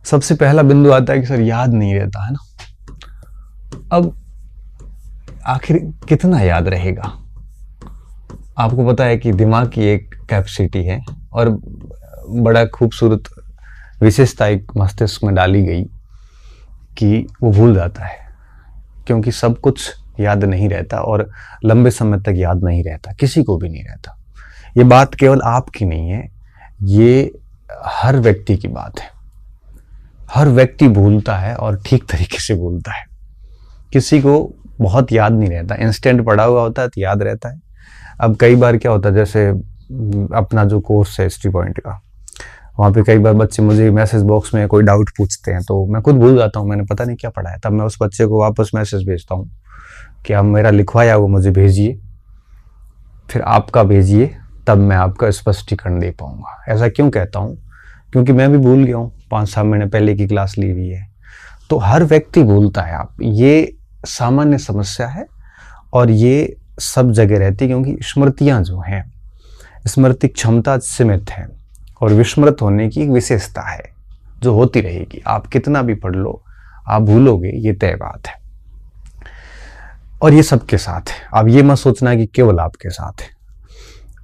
सबसे पहला बिंदु आता है कि सर याद नहीं रहता है ना। अब आखिर कितना याद रहेगा? आपको पता है कि दिमाग की एक कैपेसिटी है और बड़ा खूबसूरत विशेषता एक मस्तिष्क में डाली गई कि वो भूल जाता है, क्योंकि सब कुछ याद नहीं रहता और लंबे समय तक याद नहीं रहता, किसी को भी नहीं रहता। ये बात केवल आपकी नहीं है, ये हर व्यक्ति की बात है। हर व्यक्ति भूलता है और ठीक तरीके से भूलता है। किसी को बहुत याद नहीं रहता, इंस्टेंट पढ़ा हुआ होता है तो याद रहता है। अब कई बार क्या होता है, जैसे अपना जो कोर्स है हिस्ट्री पॉइंट का, वहाँ पे कई बार बच्चे मुझे मैसेज बॉक्स में कोई डाउट पूछते हैं तो मैं खुद भूल जाता हूँ, मैंने पता नहीं क्या पढ़ा है। तब मैं उस बच्चे को वापस मैसेज भेजता हूँ कि आप मेरा लिखवाया वो मुझे भेजिए, फिर आपका भेजिए, तब मैं आपका स्पष्टीकरण दे पाऊंगा। ऐसा क्यों कहता हूँ? क्योंकि मैं भी भूल गया हूँ, 5-6 महीने पहले की क्लास ली हुई है। तो हर व्यक्ति भूलता है। आप ये सामान्य समस्या है और ये सब जगह रहती है, क्योंकि स्मृतियाँ जो हैं, स्मृति क्षमता सीमित है और विस्मृत होने की एक विशेषता है जो होती रहेगी। आप कितना भी पढ़ लो, आप भूलोगे, ये तय बात है। और ये सबके साथ है। अब ये मत सोचना कि केवल आपके साथ है।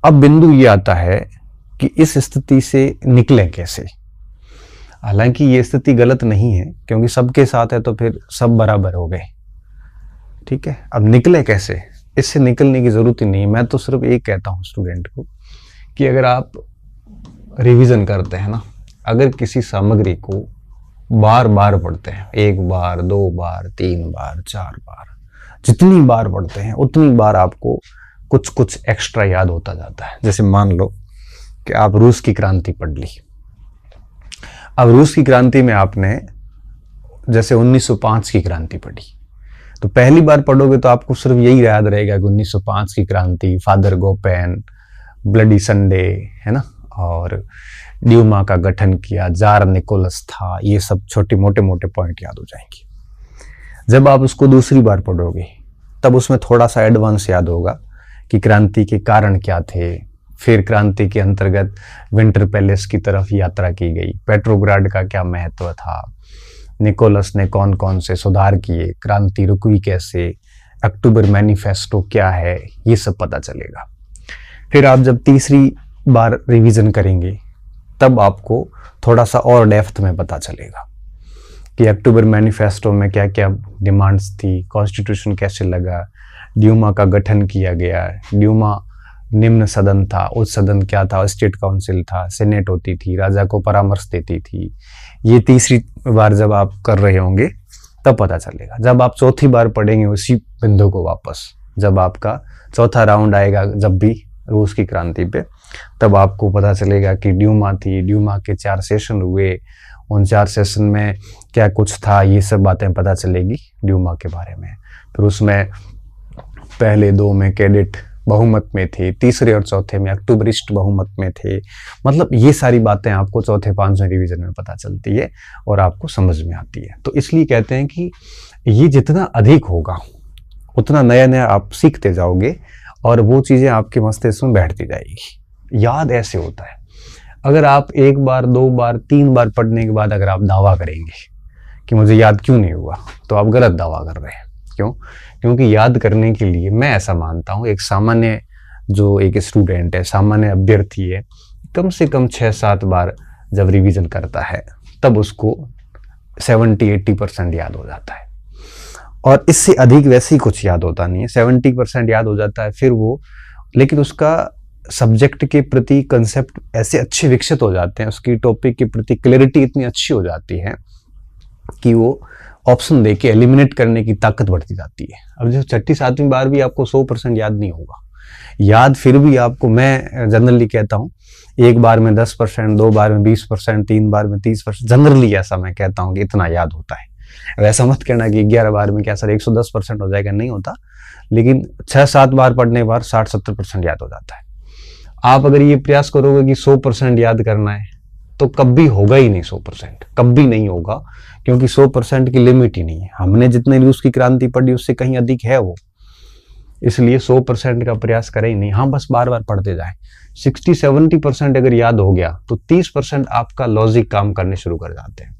अब बिंदु ये आता है कि इस स्थिति से निकलें कैसे। हालांकि ये स्थिति गलत नहीं है, क्योंकि सबके साथ है तो फिर सब बराबर हो गए, ठीक है। अब निकले कैसे? इससे निकलने की जरूरत ही नहीं है। मैं तो सिर्फ एक कहता हूँ स्टूडेंट को कि अगर आप रिवीजन करते हैं ना, अगर किसी सामग्री को बार बार पढ़ते हैं, 1 बार 2 बार 3 बार 4 बार, जितनी बार पढ़ते हैं उतनी बार आपको कुछ कुछ एक्स्ट्रा याद होता जाता है। जैसे मान लो कि आप रूस की क्रांति पढ़ ली। अब रूस की क्रांति में आपने जैसे 1905 की क्रांति पढ़ी, तो पहली बार पढ़ोगे तो आपको सिर्फ यही याद रहेगा कि 1905 की क्रांति, फादर गोपेन, ब्लडी संडे, है ना, और ड्यूमा का गठन किया, जार निकोलस था, ये सब छोटे मोटे मोटे पॉइंट याद हो जाएंगे। जब आप उसको दूसरी बार पढ़ोगे तब उसमें थोड़ा सा एडवांस याद होगा कि क्रांति के कारण क्या थे, फिर क्रांति के अंतर्गत विंटर पैलेस की तरफ यात्रा की गई, पेट्रोग्राड का क्या महत्व था, निकोलस ने कौन कौन से सुधार किए, क्रांति रुकी कैसे, अक्टूबर मैनिफेस्टो क्या है, ये सब पता चलेगा। फिर आप जब तीसरी बार रिवीजन करेंगे तब आपको थोड़ा सा और डेप्थ में पता चलेगा कि अक्टूबर मैनिफेस्टो में क्या क्या डिमांड्स थी, कॉन्स्टिट्यूशन कैसे लगा, ड्यूमा का गठन किया गया, ड्यूमा निम्न सदन था, उच्च सदन क्या था, स्टेट काउंसिल था, सेनेट होती थी, राजा को परामर्श देती थी। ये तीसरी बार जब आप कर रहे होंगे तब पता चलेगा। जब आप चौथी बार पढ़ेंगे उसी बिंदु को वापस, जब आपका चौथा राउंड आएगा, जब भी रूस की क्रांति पे, तब आपको पता चलेगा कि ड्यूमा थी, ड्यूमा के 4 सेशन हुए, उन 4 सेशन में क्या कुछ था, ये सब बातें पता चलेगी ड्यूमा के बारे में। फिर उसमें पहले 2 में कैडेट बहुमत में थे, तीसरे और चौथे में अक्टूबरिस्ट बहुमत में थे। मतलब ये सारी बातें आपको चौथे 5वें रिवीजन में पता चलती है और आपको समझ में आती है। तो इसलिए कहते हैं कि ये जितना अधिक होगा उतना नया नया आप सीखते जाओगे और वो चीजें आपके मस्तिष्क में बैठती जाएगी। याद ऐसे होता है, अगर आप 1 बार 2 बार 3 बार पढ़ने के बाद अगर आप दावा करेंगे कि मुझे याद क्यों नहीं हुआ, तो आप गलत दावा कर रहे हैं। क्यों? क्योंकि याद करने के लिए, मैं ऐसा मानता हूँ, एक सामान्य जो एक स्टूडेंट है, सामान्य अभ्यर्थी है, कम से कम 6-7 बार जब रिवीजन करता है तब उसको 70-80% याद हो जाता है। और इससे अधिक वैसे ही कुछ याद होता नहीं है। 70% याद हो जाता है फिर वो, लेकिन उसका सब्जेक्ट के प्रति कंसेप्ट ऐसे अच्छे विकसित हो जाते हैं, उसकी टॉपिक के प्रति क्लैरिटी इतनी अच्छी हो जाती है कि वो ऑप्शन देके एलिमिनेट करने की ताकत बढ़ती जाती है। अब जो 6ठी-7वीं बार भी आपको 100% याद नहीं होगा। याद फिर भी आपको, मैं जनरली कहता हूँ, 1 बार में 10%, 2 बार में 20%, 3 बार में 30%, जनरली ऐसा मैं कहता हूँ कि इतना याद होता है। वैसा मत कहना कि 11 बार में क्या सर 110% हो जाएगा, नहीं होता, लेकिन 6-7 बार पढ़ने पर 60-70% याद हो जाता है। आप अगर ये प्रयास करोगे कि 100% याद करना है तो कभी होगा ही नहीं, 100% कभी नहीं होगा, क्योंकि 100% की लिमिट ही नहीं है। हमने जितने रूस की क्रांति पढ़ी उससे कहीं अधिक है वो, इसलिए 100% का प्रयास करें ही नहीं। हाँ, बस बार बार पढ़ते जाएं, 60-70% अगर याद हो गया तो 30% आपका लॉजिक काम करने शुरू कर जाते हैं।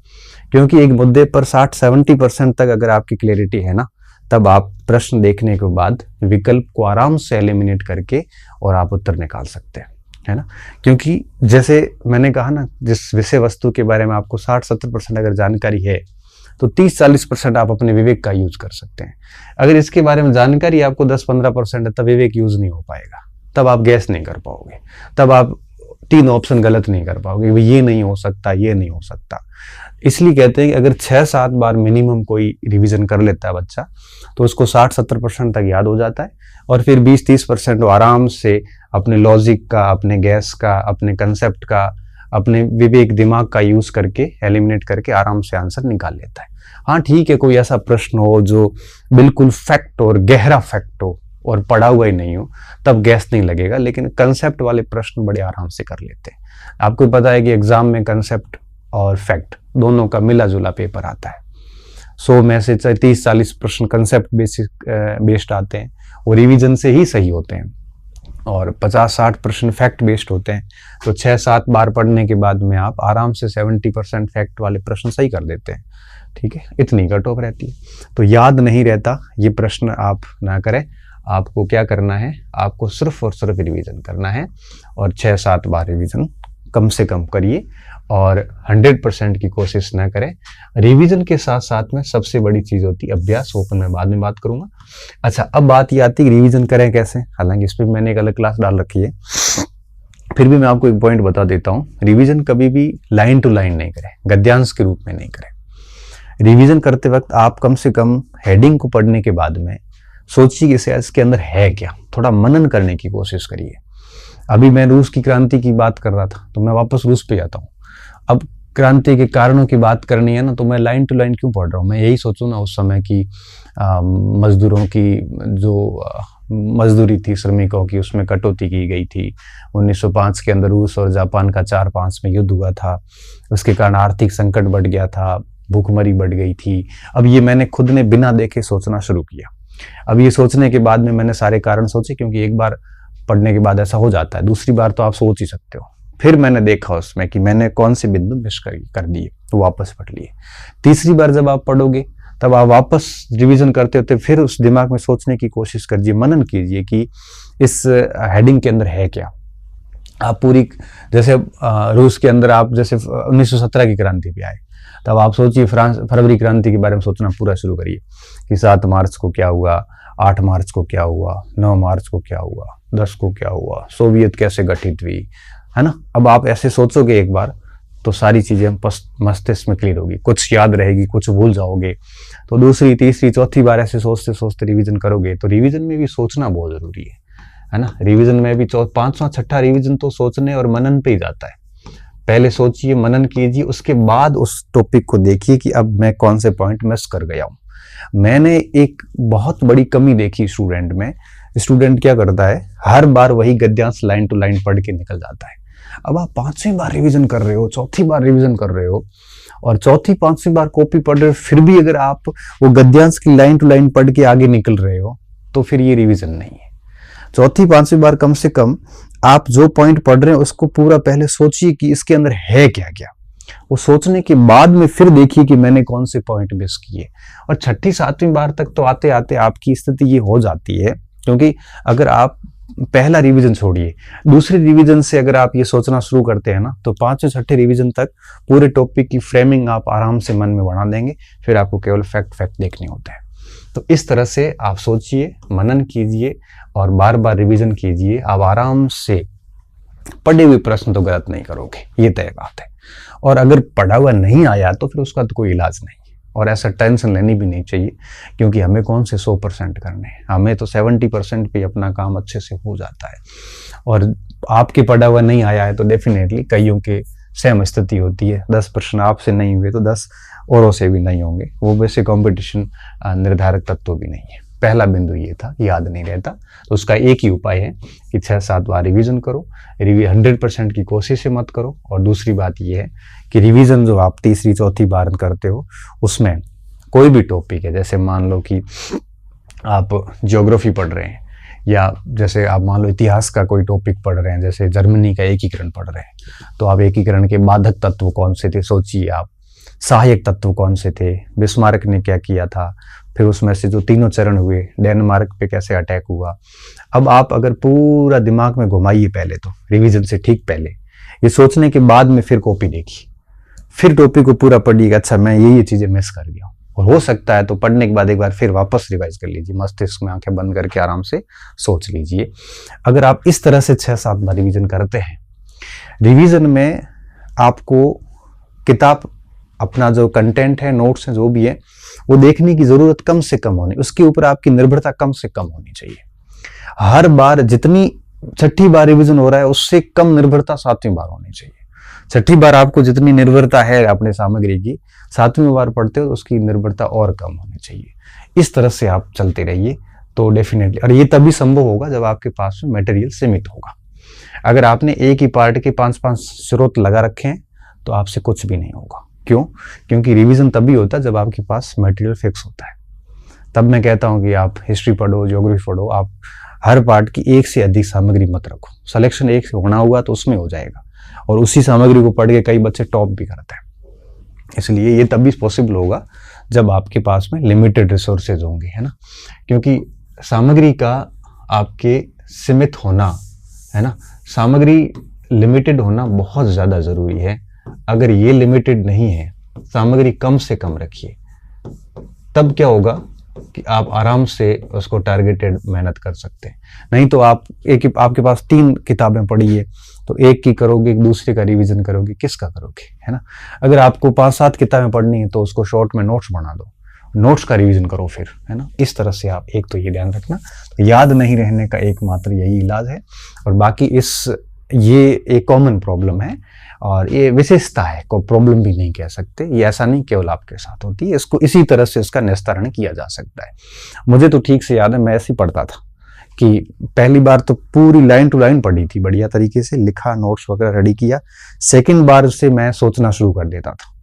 क्योंकि एक मुद्दे पर 60-70% तक अगर आपकी क्लैरिटी है ना, तब आप प्रश्न देखने के बाद विकल्प को आराम से एलिमिनेट करके और आप उत्तर निकाल सकते हैं, है ना। क्योंकि जैसे मैंने कहा ना, जिस विषय वस्तु के बारे में आपको 60-70% अगर जानकारी है तो 30-40% आप अपने विवेक का यूज कर सकते हैं। अगर इसके बारे में जानकारी आपको 10-15% है, तब विवेक यूज नहीं हो पाएगा, तब आप गैस नहीं कर पाओगे, तब आप 3 ऑप्शन गलत नहीं कर पाओगे, ये नहीं हो सकता, ये नहीं हो सकता। इसलिए कहते हैं कि अगर 6-7 बार मिनिमम कोई रिवीजन कर लेता है बच्चा, तो उसको 60-70% तक याद हो जाता है, और फिर 20-30% वो आराम से अपने लॉजिक का, अपने गैस का, अपने कंसेप्ट का, अपने विवेक दिमाग का यूज करके एलिमिनेट करके आराम से आंसर निकाल लेता है। हाँ ठीक है, कोई ऐसा प्रश्न हो जो बिल्कुल फैक्ट और गहरा फैक्ट हो और पढ़ा हुआ ही नहीं हो, तब गैस नहीं लगेगा, लेकिन कंसेप्ट वाले प्रश्न बड़े आराम से कर लेते हैं। आपको पता है कि एग्जाम में कंसेप्ट और फैक्ट दोनों का मिला जुला पेपर आता है। 100 में से 30-40 प्रश्न कंसेप्ट बेस्ड आते हैं, वो रिवीजन से ही सही होते हैं, और 50-60 प्रश्न फैक्ट बेस्ड होते हैं। तो 6-7 बार पढ़ने के बाद में आप आराम से 70% फैक्ट वाले प्रश्न सही कर देते हैं। ठीक है, इतनी कट ऑफ रहती है। तो याद नहीं रहता, ये प्रश्न आप ना करें। आपको क्या करना है, आपको सिर्फ और सिर्फ रिवीजन करना है, और 6-7 बार रिवीजन कम से कम करिए, और 100% की कोशिश ना करें। रिवीजन के साथ साथ में सबसे बड़ी चीज होती है अभ्यास, वो मैं बाद में बात करूंगा। अच्छा, अब बात ये आती है रिवीजन करें कैसे। हालांकि इस पर मैंने एक अलग क्लास डाल रखी है, फिर भी मैं आपको एक पॉइंट बता देता हूँ। रिवीजन कभी भी लाइन टू लाइन नहीं करें, गद्यांश के रूप में नहीं करें। रिवीजन करते वक्त आप कम से कम हेडिंग को पढ़ने के बाद में सोचिए कि इसके अंदर है क्या, थोड़ा मनन करने की कोशिश करिए। अभी मैं रूस की क्रांति की बात कर रहा था, तो मैं वापस रूस पे जाता हूँ। अब क्रांति के कारणों की बात करनी है ना, तो मैं लाइन टू लाइन क्यों पढ़ रहा हूँ। मैं यही सोचूं ना, उस समय की मजदूरों की जो मजदूरी थी, श्रमिकों की, उसमें कटौती की गई थी। 1905 के अंदर रूस और जापान का 4-5 में युद्ध हुआ था, उसके कारण आर्थिक संकट बढ़ गया था, भूखमरी बढ़ गई थी। अब ये मैंने खुद ने बिना देखे सोचना शुरू किया। अब ये सोचने के बाद में मैंने सारे कारण सोचे, क्योंकि एक बार पढ़ने के बाद ऐसा हो जाता है, दूसरी बार तो आप सोच ही सकते हो। फिर मैंने देखा उसमें कि मैंने कौन से बिंदु मिस कर दिए, तो वापस पढ़ लिए। तीसरी बार जब आप पढ़ोगे, तब आप वापस रिवीजन करते होते फिर उस दिमाग में सोचने की कोशिश कीजिए, मनन कीजिए कि इस हेडिंग के अंदर है क्या। आप पूरी, जैसे रूस के अंदर आप जैसे 1917 की क्रांति पे आए, तब आप सोचिए फरवरी क्रांति के बारे में सोचना पूरा शुरू करिए कि 7 मार्च को क्या हुआ, 8 मार्च को क्या हुआ, 9 मार्च को क्या हुआ, 10 को क्या हुआ, सोवियत कैसे गठित हुई, है ना। अब आप ऐसे सोचोगे एक बार, तो सारी चीजें मस्तिष्क में क्लियर होगी, कुछ याद रहेगी, कुछ भूल जाओगे। तो दूसरी, तीसरी, चौथी बार ऐसे सोचते सोचते रिवीजन करोगे। तो रिवीजन में भी सोचना बहुत जरूरी है ना। रिवीजन में भी 5वां 6ठा रिवीजन तो सोचने और मनन पे ही जाता है। पहले सोचिए, मनन कीजिए, उसके बाद उस टॉपिक को देखिए कि अब मैं कौन से पॉइंट मिस कर गया हूं। मैंने एक बहुत बड़ी कमी देखी स्टूडेंट में। स्टूडेंट क्या करता है, हर बार वही गद्यांश लाइन टू लाइन पढ़ के निकल जाता है। अब आप 5वीं बार रिवीजन कर रहे हो, चौथी बार रिवीजन कर रहे हो, और चौथी 5वीं बार कॉपी पढ़ रहे हो, फिर भी अगर आप वो गद्यांश की लाइन टू लाइन पढ़ के आगे निकल रहे हो, तो फिर ये रिवीजन नहीं है। चौथी 5वीं बार कम से कम आप जो पॉइंट पढ़ रहे हैं उसको पूरा पहले सोचिए कि इसके अंदर है क्या क्या। वो सोचने के बाद में फिर देखिए कि मैंने कौन से पॉइंट मिस किए। और 6ठी 7वीं बार तक तो आते आते आपकी स्थिति ये हो जाती है, क्योंकि अगर आप पहला रिवीजन छोड़िए, दूसरे रिवीजन से अगर आप ये सोचना शुरू करते हैं ना, तो 5वें 6ठे रिवीजन तक पूरे टॉपिक की फ्रेमिंग आप आराम से मन में बना देंगे। फिर आपको केवल फैक्ट देखने होते हैं। तो इस तरह से आप सोचिए, मनन कीजिए और बार बार रिवीजन कीजिए। आप आराम से पढ़े हुए प्रश्न तो गलत नहीं करोगे, ये तय बात है। और अगर पढ़ा हुआ नहीं आया तो फिर उसका तो कोई इलाज नहीं है, और ऐसा टेंशन लेनी भी नहीं चाहिए, क्योंकि हमें कौन से 100% करने हैं, हमें तो 70% पे अपना काम अच्छे से हो जाता है। और आपके पढ़ा हुआ नहीं आया है तो डेफिनेटली कईयों के सेम स्थिति होती है। 10 प्रश्न आपसे नहीं हुए तो 10 औरों से भी नहीं होंगे। वो वैसे कंपटीशन निर्धारक तत्व भी नहीं है। पहला बिंदु ये था, याद नहीं रहता, तो उसका एक ही उपाय है कि 6-7 बार रिवीजन करो। 100% की कोशिश से मत करो। और दूसरी बात ये है कि रिवीजन जो आप तीसरी चौथी बार करते हो, उसमें कोई भी टॉपिक है, जैसे मान लो कि आप ज्योग्राफी पढ़ रहे हैं या जैसे आप मान लो इतिहास का कोई टॉपिक पढ़ रहे हैं, जैसे जर्मनी का एकीकरण पढ़ रहे हैं, तो आप एकीकरण के बाधक तत्व कौन से थे सोचिए आप, सहायक तत्व कौन से थे, बिस्मार्क ने क्या किया था, फिर उसमें से जो तीनों चरण हुए, डेनमार्क पे कैसे अटैक हुआ। अब आप अगर पूरा दिमाग में घुमाइए पहले तो रिवीजन से ठीक पहले, ये सोचने के बाद में फिर कॉपी देखिए, फिर टॉपिक को पूरा पढ़िएगा, अच्छा मैं ये चीजें मिस कर गया हूँ। और हो सकता है तो पढ़ने के बाद एक बार फिर वापस रिवाइज कर लीजिए, मस्तिष्क में आंखें बंद करके आराम से सोच लीजिए। अगर आप इस तरह से 6-7 बार रिवीजन करते हैं, रिवीजन में आपको किताब अपना जो कंटेंट है, नोट्स हैं, जो भी है, वो देखने की जरूरत कम से कम होनी, उसके ऊपर आपकी निर्भरता कम से कम होनी चाहिए। हर बार जितनी 6ठी बार रिवीजन हो रहा है उससे कम निर्भरता 7वीं बार होनी चाहिए। 6ठी बार आपको जितनी निर्भरता है अपने सामग्री की, 7वीं बार पढ़ते हो तो उसकी निर्भरता और कम होनी चाहिए। इस तरह से आप चलते रहिए तो डेफिनेटली, और ये तभी संभव होगा जब आपके पास में मटेरियल सीमित होगा। अगर आपने एक ही पार्ट के 5-5 स्रोत लगा रखे हैं तो आपसे कुछ भी नहीं होगा। क्यों? क्योंकि रिवीजन तभी होता है जब आपके पास मटेरियल फिक्स होता है। तब मैं कहता हूं कि आप हिस्ट्री पढ़ो, ज्योग्राफी पढ़ो, आप हर पार्ट की एक से अधिक सामग्री मत रखो। सिलेक्शन एक से होना हुआ तो उसमें हो जाएगा, और उसी सामग्री को पढ़ के कई बच्चे टॉप भी करते हैं। इसलिए ये तभी पॉसिबल होगा जब आपके पास में लिमिटेड रिसोर्सेज होंगे, है ना। क्योंकि सामग्री का आपके सीमित होना, है ना, सामग्री लिमिटेड होना बहुत ज़्यादा ज़रूरी है। अगर ये लिमिटेड नहीं है, सामग्री कम से कम रखिए, तब क्या होगा कि आप आराम से उसको टारगेटेड मेहनत कर सकते हैं। नहीं तो आप आपके पास 3 किताबें पढ़ी है तो एक की करोगे, दूसरे का रिवीजन करोगे, किसका करोगे, है ना। अगर आपको 5-7 किताबें पढ़नी है तो उसको शॉर्ट में नोट्स बना दो, नोट्स का रिवीजन करो फिर, है ना। इस तरह से आप, एक तो ये ध्यान रखना, तो याद नहीं रहने का एकमात्र यही इलाज है। और बाकी ये एक कॉमन प्रॉब्लम है और ये विशेषता है, कोई प्रॉब्लम भी नहीं कह सकते, ये ऐसा नहीं केवल आपके साथ होती है, इसको इसी तरह से इसका निस्तारण किया जा सकता है। मुझे तो ठीक से याद है, मैं ऐसे ही पढ़ता था कि पहली बार तो पूरी लाइन टू लाइन पढ़ी थी, बढ़िया तरीके से लिखा, नोट्स वगैरह रेडी किया। सेकंड बार से मैं सोचना शुरू कर देता था।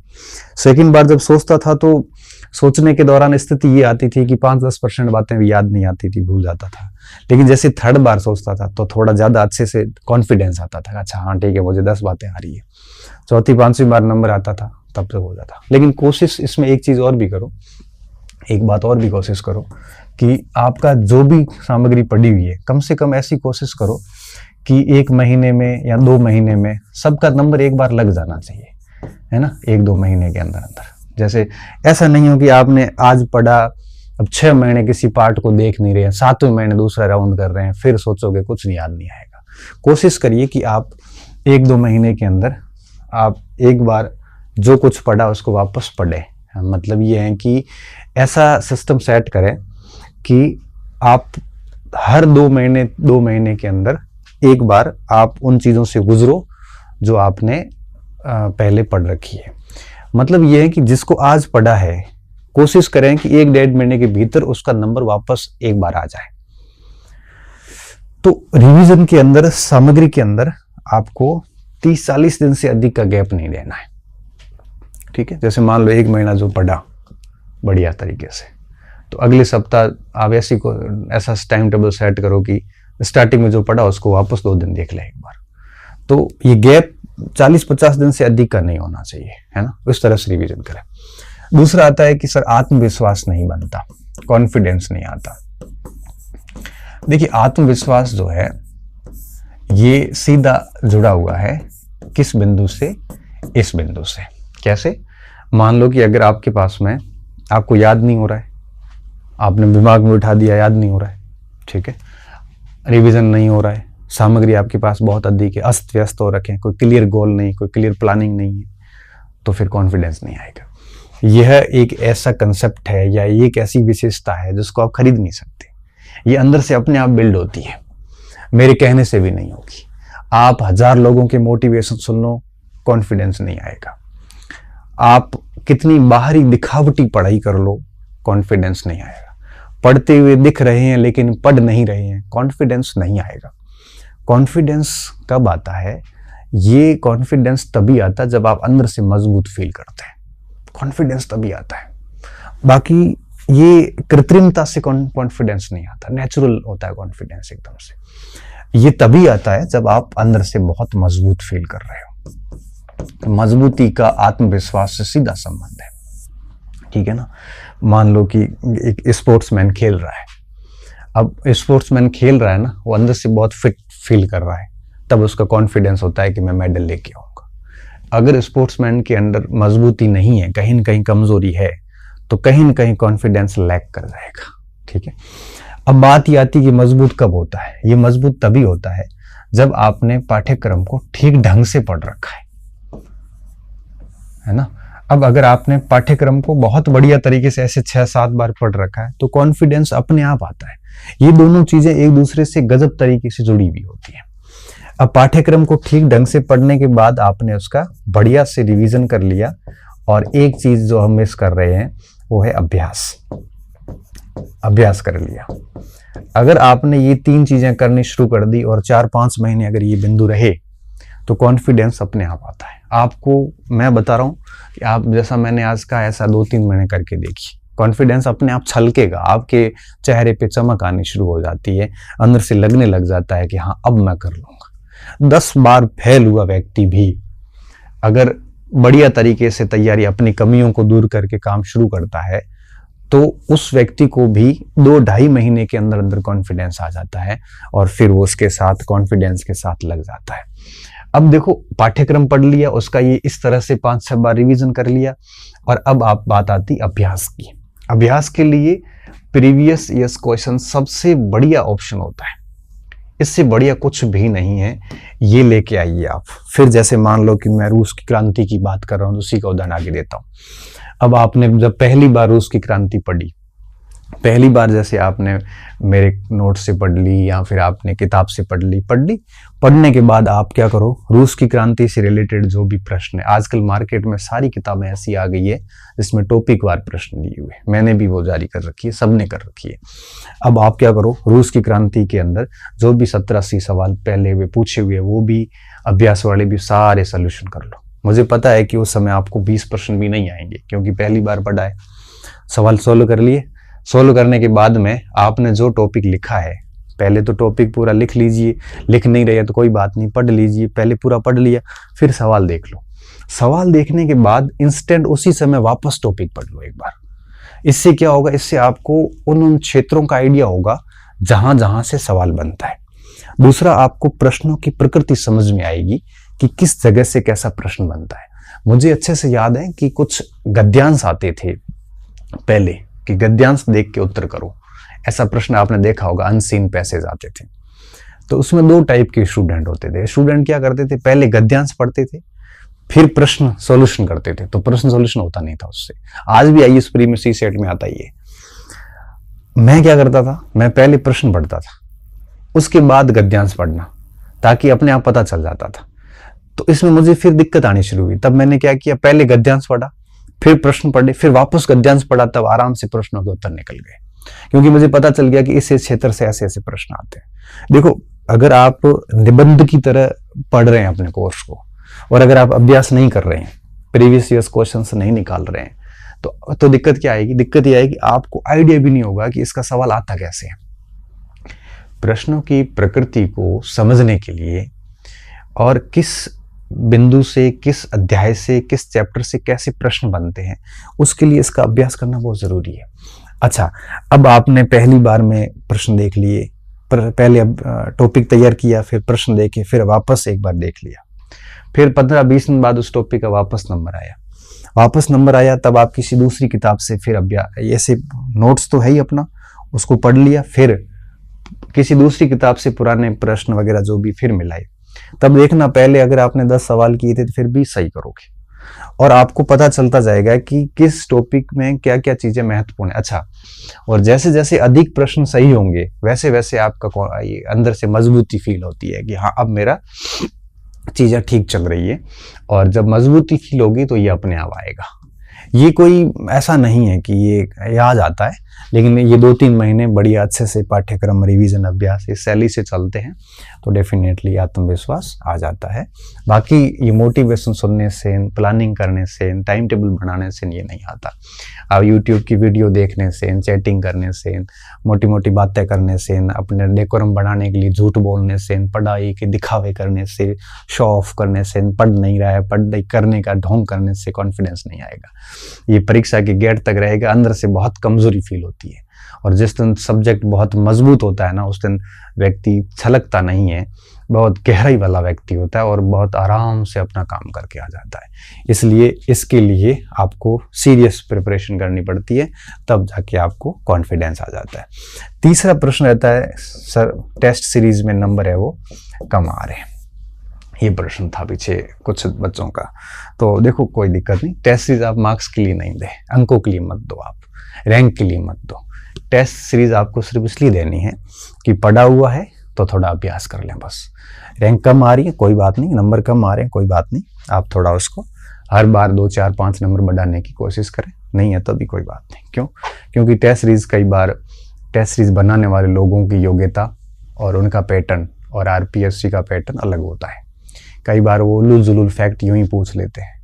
सेकंड बार जब सोचता था तो सोचने के दौरान स्थिति ये आती थी कि 5-10% बातें भी याद नहीं आती थी, भूल जाता था। लेकिन जैसे थर्ड बार सोचता था तो थोड़ा ज्यादा अच्छे से कॉन्फिडेंस आता था, अच्छा हाँ ठीक है, मुझे 10 बातें आ रही है। चौथी 5वीं बार नंबर आता था, तब से हो जाता। लेकिन कोशिश इसमें एक चीज और भी करो, एक बात और भी कोशिश करो कि आपका जो भी सामग्री पड़ी हुई है, कम से कम ऐसी कोशिश करो कि 1 महीने में या 2 महीने में सबका नंबर एक बार लग जाना चाहिए, है ना, 1-2 महीने के अंदर अंदर। जैसे ऐसा नहीं हो कि आपने आज पढ़ा, अब 6 महीने किसी पार्ट को देख नहीं रहे हैं, 7वें महीने दूसरा राउंड कर रहे हैं, फिर सोचोगे कुछ नहीं, याद नहीं आएगा। कोशिश करिए कि आप 1-2 महीने के अंदर आप एक बार जो कुछ पढ़ा उसको वापस पढ़े। मतलब ये है कि ऐसा सिस्टम सेट करें कि आप हर 2 महीने के अंदर एक बार आप उन चीजों से गुजरो जो आपने पहले पढ़ रखी है। मतलब ये है कि जिसको आज पढ़ा है, कोशिश करें कि 1-1.5 महीने के भीतर उसका नंबर वापस एक बार आ जाए। तो रिवीजन के अंदर, सामग्री के अंदर आपको 30-40 दिन से अधिक का गैप नहीं देना है, ठीक है। जैसे मान लो 1 महीना जो पढ़ा बढ़िया तरीके से, तो अगले सप्ताह आप ऐसा टाइम टेबल सेट करो कि स्टार्टिंग में जो पढ़ा उसको वापस 2 दिन देख ले एक बार। तो ये गैप 40-50 दिन से अधिक का नहीं होना चाहिए, है ना। उस तरह से रिवीजन करें। दूसरा आता है कि सर आत्मविश्वास नहीं बनता, कॉन्फिडेंस नहीं आता। देखिए आत्मविश्वास जो है ये सीधा जुड़ा हुआ है किस बिंदु से, इस बिंदु से। कैसे? मान लो कि अगर आपके पास में, आपको याद नहीं हो रहा है, आपने दिमाग में उठा दिया, याद नहीं हो रहा है, ठीक है, रिवीजन नहीं हो रहा है, सामग्री आपके पास बहुत अधिक है, अस्त व्यस्त हो रखे हैं, कोई क्लियर गोल नहीं, कोई क्लियर प्लानिंग नहीं है, तो फिर कॉन्फिडेंस नहीं आएगा। यह एक ऐसा कंसेप्ट है या एक ऐसी विशेषता है जिसको आप खरीद नहीं सकते। ये अंदर से अपने आप बिल्ड होती है, मेरे कहने से भी नहीं होगी। आप 1000 लोगों के मोटिवेशन सुन लो, कॉन्फिडेंस नहीं आएगा। आप कितनी बाहरी दिखावटी पढ़ाई कर लो, कॉन्फिडेंस नहीं आएगा। पढ़ते हुए दिख रहे हैं लेकिन पढ़ नहीं रहे हैं, कॉन्फिडेंस नहीं आएगा। कॉन्फिडेंस कब आता है? ये कॉन्फिडेंस तभी आता है जब आप अंदर से मजबूत फील करते हैं, कॉन्फिडेंस तभी आता है। बाकी ये कृत्रिमता से कॉन्फिडेंस नहीं आता, नेचुरल होता है कॉन्फिडेंस एकदम से। ये तभी आता है जब आप अंदर से बहुत मजबूत फील कर रहे हो। मजबूती का आत्मविश्वास से सीधा संबंध है, ठीक है ना। मान लो कि एक स्पोर्ट्समैन खेल रहा है, अब स्पोर्ट्समैन खेल रहा है ना, वो अंदर से बहुत फिट फील कर रहा है, तब उसका कॉन्फिडेंस होता है कि मैं मेडल लेके आऊंगा। अगर स्पोर्ट्समैन के अंदर मजबूती नहीं है, कहीं न कहीं कमजोरी है, तो कहीं न कहीं कॉन्फिडेंस लैक कर जाएगा, ठीक है। अब बात ये आती है कि मजबूत कब होता है। ये मजबूत तभी होता है जब आपने पाठ्यक्रम को ठीक ढंग से पढ़ रखा है ना। अब अगर आपने पाठ्यक्रम को बहुत बढ़िया तरीके से ऐसे 6-7 बार पढ़ रखा है, तो कॉन्फिडेंस अपने आप आता है। ये दोनों चीजें एक दूसरे से गजब तरीके से जुड़ी हुई होती हैं। अब पाठ्यक्रम को ठीक ढंग से पढ़ने के बाद आपने उसका बढ़िया से रिवीजन कर लिया, और एक चीज जो हम मिस कर रहे हैं वो है अभ्यास। अभ्यास कर लिया। अगर आपने ये 3 चीजें करनी शुरू कर दी और 4-5 महीने अगर ये बिंदु रहे, तो कॉन्फिडेंस अपने आप आता है। आपको मैं बता रहा हूं कि आप जैसा मैंने आज का ऐसा 2-3 महीने करके देखिए, कॉन्फिडेंस अपने आप छलकेगा, आपके चेहरे पे चमक आनी शुरू हो जाती है, अंदर से लगने लग जाता है कि हाँ अब मैं कर लूंगा। 10 बार फेल हुआ व्यक्ति भी अगर बढ़िया तरीके से तैयारी, अपनी कमियों को दूर करके काम शुरू करता है, तो उस व्यक्ति को भी 2-2.5 महीने के अंदर अंदर कॉन्फिडेंस आ जाता है, और फिर वो उसके साथ कॉन्फिडेंस के साथ लग जाता है। अब देखो, पाठ्यक्रम पढ़ लिया, उसका ये इस तरह से 5-6 बार रिवीजन कर लिया, और अब आप बात आती अभ्यास की। अभ्यास के लिए प्रीवियस ईयर्स क्वेश्चन सबसे बढ़िया ऑप्शन होता है, इससे बढ़िया कुछ भी नहीं है। ये लेके आइए आप। फिर जैसे मान लो कि मैं रूस की क्रांति की बात कर रहा हूं, उसी का उदाहरण आगे देता हूं। अब आपने जब पहली बार रूस की क्रांति पढ़ी, पहली बार जैसे आपने मेरे नोट से पढ़ ली या फिर आपने किताब से पढ़ ली, पढ़ने के बाद आप क्या करो, रूस की क्रांति से रिलेटेड जो भी प्रश्न है, आजकल मार्केट में सारी किताबें ऐसी आ गई है जिसमें टॉपिक वार प्रश्न दिए हुए, मैंने भी वो जारी कर रखी है, सबने कर रखी है। अब आप क्या करो, रूस की क्रांति के अंदर जो भी 70-80 सवाल पहले हुए पूछे हुए, वो भी अभ्यास वाले भी सारे सोल्यूशन कर लो। मुझे पता है कि उस समय आपको 20 प्रश्न भी नहीं आएंगे, क्योंकि पहली बार पढ़ा है। सवाल सोल्व कर लिए, सोल्व करने के बाद में आपने जो टॉपिक लिखा है, पहले तो टॉपिक पूरा लिख लीजिए, लिख नहीं रहे तो कोई बात नहीं, पढ़ लीजिए, पहले पूरा पढ़ लिया, फिर सवाल देख लो। सवाल देखने के बाद इंस्टेंट उसी समय वापस टॉपिक पढ़ लो एक बार। इससे क्या होगा, इससे आपको उन क्षेत्रों का आइडिया होगा जहां जहां से सवाल बनता है। दूसरा, आपको प्रश्नों की प्रकृति समझ में आएगी कि किस जगह से कैसा प्रश्न बनता है। मुझे अच्छे से याद है कि कुछ गद्यांश आते थे पहले, कि गद्यांश देख के उत्तर करो, ऐसा प्रश्न आपने देखा होगा, अनसीन पैसेज आते थे। तो उसमें 2 टाइप के स्टूडेंट होते थे। स्टूडेंट क्या करते थे, पहले गद्यांश पढ़ते थे, फिर प्रश्न सॉल्यूशन करते थे, तो प्रश्न सॉल्यूशन होता नहीं था उससे। आज भी आईएएस प्री में C-सेट में आता ही है। मैं क्या करता था, मैं पहले प्रश्न पढ़ता था, उसके बाद गद्यांश पढ़ना, ताकि अपने आप पता चल जाता था। तो इसमें मुझे फिर दिक्कत आनी शुरू हुई। तब मैंने क्या किया, पहले गद्यांश पढ़ा, फिर प्रश्न पढ़े, फिर वापस गद्यांश पढ़ा, तब आराम से प्रश्नों के उत्तर निकल गए, क्योंकि मुझे पता चल गया कि इस क्षेत्र से ऐसे ऐसे प्रश्न आते हैं। देखो, अगर आप निबंध की तरह पढ़ रहे हैं अपने कोर्स को, और अगर आप अभ्यास नहीं कर रहे हैं, प्रीवियस ईयर्स क्वेश्चन नहीं निकाल रहे हैं, तो दिक्कत क्या आएगी, दिक्कत ये आएगी आपको आइडिया भी नहीं होगा कि इसका सवाल आता कैसे है। प्रश्नों की प्रकृति को समझने के लिए और किस बिंदु से, किस अध्याय से, किस चैप्टर से कैसे प्रश्न बनते हैं, उसके लिए इसका अभ्यास करना बहुत जरूरी है। अच्छा, अब आपने पहली बार में प्रश्न देख लिए, पहले अब टॉपिक तैयार किया, फिर प्रश्न देखे, फिर वापस एक बार देख लिया, फिर 15-20 दिन बाद उस टॉपिक का वापस नंबर आया, तब आप किसी दूसरी किताब से फिर अभ्यास, ऐसे नोट्स तो है ही अपना, उसको पढ़ लिया, फिर किसी दूसरी किताब से पुराने प्रश्न वगैरह जो भी फिर मिलाए। तब देखना, पहले अगर आपने 10 सवाल किए थे तो फिर 20 सही करोगे, और आपको पता चलता जाएगा कि किस टॉपिक में क्या क्या चीजें महत्वपूर्ण है। अच्छा, और जैसे जैसे अधिक प्रश्न सही होंगे, वैसे वैसे आपका अंदर से मजबूती फील होती है कि हाँ अब मेरा चीजें ठीक चल रही है, और जब मजबूती फील होगी तो ये अपने आप आएगा। ये कोई ऐसा नहीं है कि ये आ जाता है, लेकिन ये 2-3 महीने बढ़िया अच्छे से पाठ्यक्रम, रिवीजन, अभ्यास इस शैली से चलते हैं तो डेफिनेटली आत्मविश्वास आ जाता है। बाकी ये मोटिवेशन सुनने से, प्लानिंग करने से, टाइम टेबल बनाने से ये नहीं आता। अब यूट्यूब की वीडियो देखने से, चैटिंग करने से, मोटी मोटी बातें करने से, अपने डेकोरम बढ़ाने के लिए झूठ बोलने से, पढ़ाई के दिखावे करने से, शो ऑफ करने से, पढ़ नहीं रहा है, पढ़ाई करने का ढोंग करने से कॉन्फिडेंस नहीं आएगा। ये परीक्षा के गेट तक रहेगा, अंदर से बहुत कमजोरी फील होती है। और जिस दिन सब्जेक्ट बहुत मजबूत होता है ना, उस दिन व्यक्ति छलकता नहीं है, बहुत गहराई वाला व्यक्ति होता है और बहुत आराम से अपना काम करके आ जाता है। इसलिए इसके लिए आपको सीरियस प्रिपरेशन करनी पड़ती है, तब जाके आपको कॉन्फिडेंस आ जाता है। तीसरा प्रश्न रहता है, सर टेस्ट सीरीज में नंबर है वो कम आ रहे हैं। ये प्रश्न था पीछे कुछ बच्चों का। तो देखो कोई दिक्कत नहीं, टेस्ट सीरीज आप मार्क्स के लिए नहीं दे, अंकों के लिए मत दो, आप रैंक के लिए मत दो। टेस्ट सीरीज आपको सिर्फ इसलिए देनी है कि पढ़ा हुआ है तो थोड़ा अभ्यास कर लें बस। रैंक कम आ रही है कोई बात नहीं, नंबर कम आ रहे हैं कोई बात नहीं, आप थोड़ा उसको हर बार 2, 4, 5 नंबर बढ़ाने की कोशिश करें, नहीं है तो भी कोई बात नहीं। क्यों? क्योंकि टेस्ट सीरीज कई बार टेस्ट सीरीज बनाने वाले लोगों की योग्यता और उनका पैटर्न और आरपीएससी का पैटर्न अलग होता है। कई बार वो उलूल जुलूल फैक्ट यूं ही पूछ लेते हैं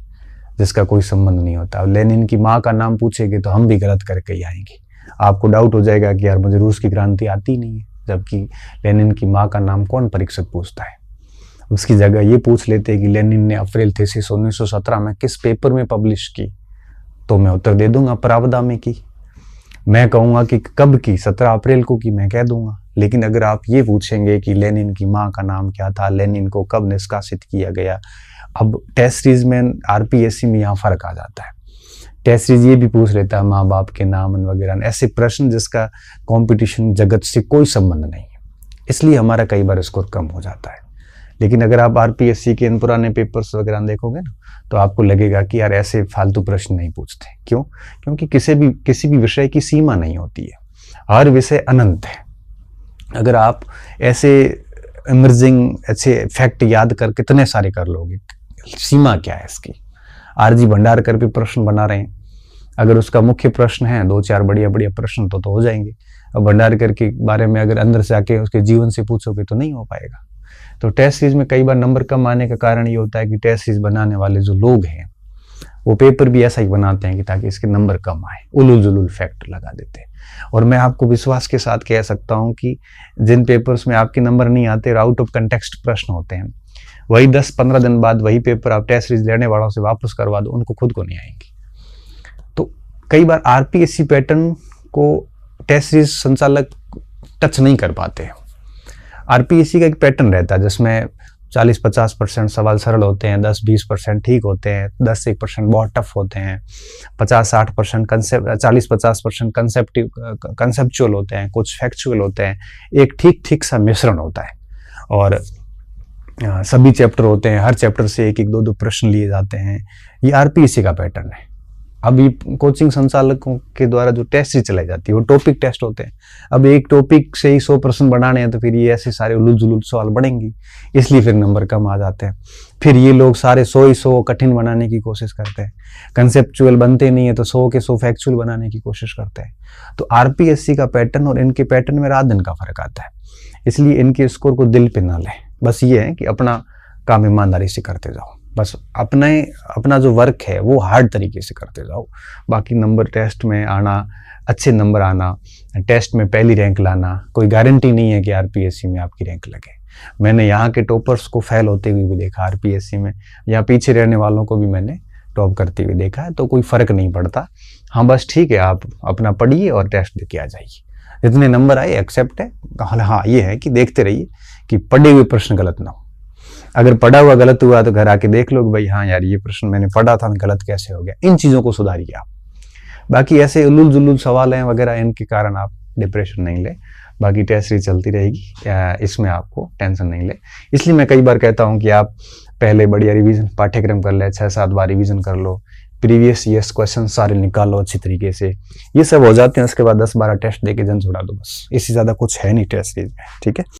जिसका कोई संबंध नहीं होता। लेनिन की माँ का नाम पूछेंगे तो हम भी गलत करके ही आएंगे। आपको डाउट हो जाएगा कि यार मुझे रूस की क्रांति आती नहीं है, जबकि लेनिन की माँ का नाम कौन परीक्षक पूछता है। उसकी जगह ये पूछ लेते हैं कि लेनिन ने अप्रैल थीसिस 1917 में किस पेपर में पब्लिश की, तो मैं उत्तर दे दूंगा प्रावदा में की। मैं कहूँगा कि कब की, 17 अप्रैल को की, मैं कह दूंगा। लेकिन अगर आप ये पूछेंगे कि लेनिन की माँ का नाम क्या था, लेनिन को कब निष्कासित किया गया, अब टेस्ट सीरीज में आरपीएससी में यहाँ फर्क आ जाता है। टेस्ट सीरीज ये भी पूछ लेता है माँ बाप के नाम वगैरह, ऐसे प्रश्न जिसका कंपटीशन जगत से कोई संबंध नहीं है, इसलिए हमारा कई बार स्कोर कम हो जाता है। लेकिन अगर आप आरपीएससी के इन पुराने पेपर्स वगैरह देखोगे ना, तो आपको लगेगा कि यार ऐसे फालतू प्रश्न नहीं पूछते। क्यों? क्योंकि किसी भी विषय की सीमा नहीं होती है, हर विषय अनंत है। अगर आप ऐसे इमर्जिंग अच्छे फैक्ट याद कर कितने सारे कर लोगे, सीमा क्या है इसकी? आरजी भंडारकर पे प्रश्न बना रहे हैं, अगर उसका मुख्य प्रश्न है 2-4 बढ़िया बढ़िया प्रश्न तो हो जाएंगे। अब भंडारकर के बारे में अगर अंदर से आके उसके जीवन से पूछोगे तो नहीं हो पाएगा। तो टेस्ट सीरीज में कई बार नंबर कम आने का कारण ये होता है कि टेस्ट सीरीज बनाने वाले जो लोग हैं वो पेपर भी ऐसा ही बनाते हैं कि ताकि इसके नंबर कम आए, उलूल जुलूल फैक्ट लगा देते हैं। और मैं आपको विश्वास के साथ कह सकता हूं कि जिन पेपर्स में आपके नंबर नहीं आते, आउट ऑफ कंटेक्स्ट प्रश्न होते हैं, वही 10-15 दिन बाद वही पेपर आप टेस्ट सीरीज लेने वालों से वापस करवा दो, उनको खुद को नहीं आएंगे। तो कई बार आरपीएससी पैटर्न को टेस्ट सीरीज संचालक टच नहीं कर पाते। आरपीएससी का एक पैटर्न रहता है जिसमें 40-50% सवाल सरल होते हैं, 10-20% ठीक होते हैं, 10-1% बहुत टफ होते हैं, 50-60% कंसेप्ट, 40-50% कंसेप्चुअल होते हैं, कुछ फैक्चुअल होते हैं, एक ठीक सा मिश्रण होता है। और सभी चैप्टर होते हैं, हर चैप्टर से 1-1, 2-2 प्रश्न लिए जाते हैं। ये आरपीएससी का पैटर्न है। अभी कोचिंग संचालकों के द्वारा जो टेस्ट ही चलाई जाती है वो टॉपिक टेस्ट होते हैं। अब एक टॉपिक से ही 100 प्रश्न बनाने हैं तो फिर ये ऐसे सारे उलूल जुलूल सवाल बढ़ेंगे, इसलिए फिर नंबर कम आ जाते हैं। फिर ये लोग सारे 100 कठिन बनाने की कोशिश करते हैं, कंसेप्चुअल बनते नहीं है तो 100 के 100 फैक्चुअल बनाने की कोशिश करते हैं। तो आरपीएससी का पैटर्न और इनके पैटर्न में रात दिन का फर्क आता है, इसलिए इनके स्कोर को दिल पे ना लें। बस ये है कि अपना काम ईमानदारी से करते जाओ, बस अपना जो वर्क है वो हार्ड तरीके से करते जाओ। बाकी नंबर टेस्ट में आना, अच्छे नंबर आना, टेस्ट में पहली रैंक लाना, कोई गारंटी नहीं है कि आरपीएससी में आपकी रैंक लगे। मैंने यहाँ के टॉपर्स को फेल होते हुए भी देखा आरपीएससी में, यहाँ पीछे रहने वालों को भी मैंने टॉप करते हुए देखा है, तो कोई फर्क नहीं पड़ता। हाँ बस ठीक है, आप अपना पढ़िए और टेस्ट देके आ जाइए, जितने नंबर आए एक्सेप्ट है। हाँ ये है कि देखते रहिए कि पढ़े हुए प्रश्न गलत ना हो। अगर पढ़ा हुआ गलत हुआ तो घर आके देख लो भाई हाँ यार ये प्रश्न मैंने पढ़ा था गलत कैसे हो गया, इन चीजों को सुधारिए आप। बाकी ऐसे उलूल जुलूल सवाल हैं वगैरह, इनके कारण आप डिप्रेशन नहीं ले। बाकी टेस्ट सीरीज चलती रहेगी, इसमें आपको टेंशन नहीं ले। इसलिए मैं कई बार कहता हूँ कि आप पहले बढ़िया रिवीजन पाठ्यक्रम कर ले, 6-7 बार रिवीजन कर लो, प्रीवियस ईयर्स क्वेश्चन सारे निकालो अच्छी तरीके से। ये सब हो जाते हैं, उसके बाद 10-12 टेस्ट देके जन छुड़ा दो, बस इससे ज्यादा कुछ है नहीं टेस्ट सीरीज में। ठीक है।